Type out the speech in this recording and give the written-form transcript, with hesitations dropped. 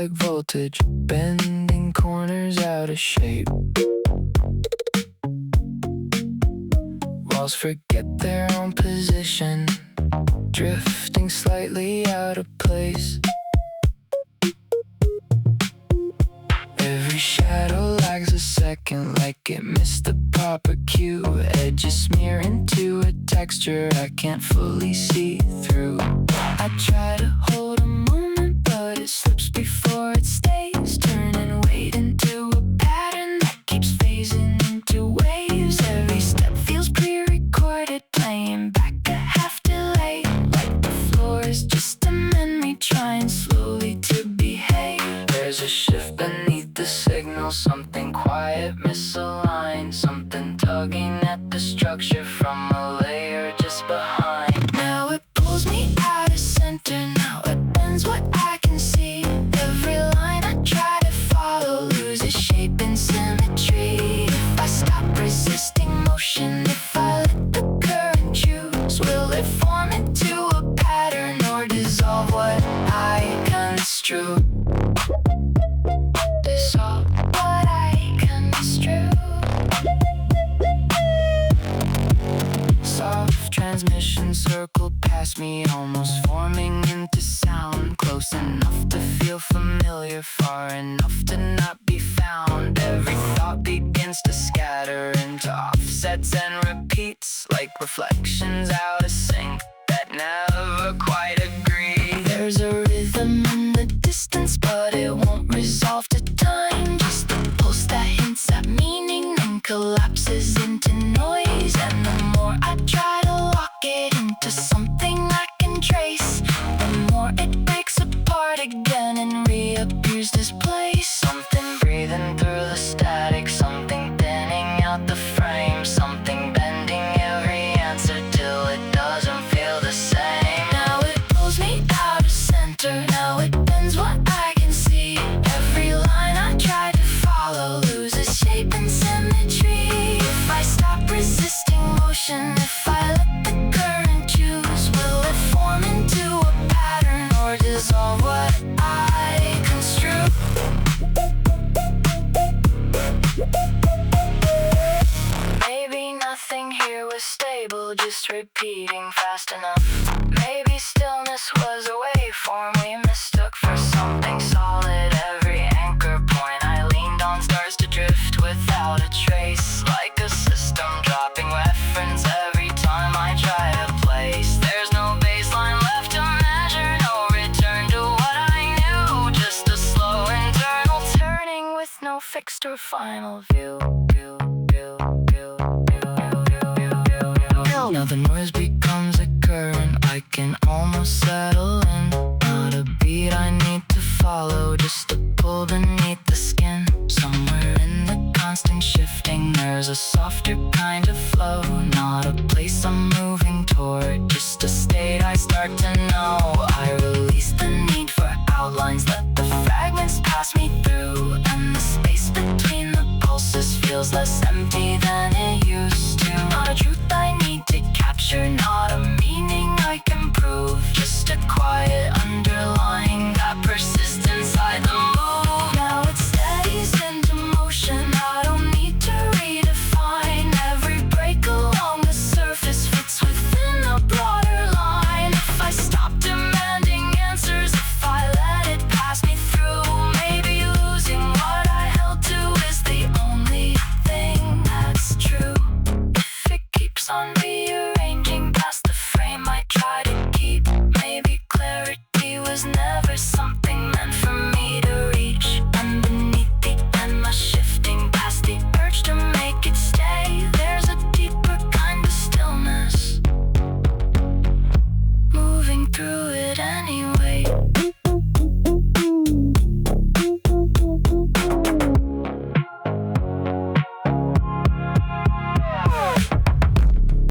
like voltage, bending corners out of shape. Walls forget their own position, drifting slightly out of place. Every shadow lags a second, like it missed the proper cue. Edges smear into a texture I can't fully see through. I try to hold a moment, but it slips before it stays, turning weight into a pattern that keeps phasing into waves. Every step feels pre-recorded, playing back a half delay, like the floor is just a memory trying slowly to behave. There's a shift beneath the signal, something quiet, misaligned, something tugging at the structure from a layer just behind. Now it pulls me out of center, now it bends what I can see. Every line I try to follow loses shape and symmetry. If I stop resisting motion, if I let the current choose, will it form into a pattern or dissolve what I construe? Dissolve what I construe. Soft transmission circled past me, almost forming into sound, close enough to feel familiar, far enough to not be found. Every thought begins to scatter into offsets and repeats, like reflections out of sync that never quite agree. There's a rhythm in the distance, but it won't resolve to time. Just a pulse that hints at meaning and collapses into noise. And the more I try to lock it into something I can trace, the more it breaks apart again and reappears displaced. Something breathing through the static, something thinning out the frame, something bending every answer till it doesn't feel the same. Now it pulls me out of center, now it bends what I can see. Every line I try to follow loses shape and symmetry. If I stop resisting motion, if I let the current choose, will it form into a pattern or dissolve what I construe? Maybe nothing here was stable, just repeating fast enough. Maybe stillness was a waveform we mistook for something solid. Every anchor point I leaned on starts to drift without a trace, like a system dropping reference every time I try to place. There's no baseline left to measure, no return to what I knew, just a slow internal turning with no fixed or final view. Now the noise becomes a current I can almost settle in. Not a beat I need to follow, just a pull beneath the skin. Somewhere in the constant shifting there's a softer kind of flow. Not a place I'm moving toward, just a state I start to know. I release the need for outlines, let the fragments pass me through, and the space between the pulses feels less empty than it used to. Not a truth I need to capture, not a meaning I can prove, just a quiet underlying that persists inside the move. Now it steadies into motion, I don't need to redefine. Every break along the surface fits within a broader line. If I stop demanding answers, if I let it pass me through, maybe losing what I held to is the only thing that's true. If it keeps on rearranging past the frame I try to keep, maybe clarity was never something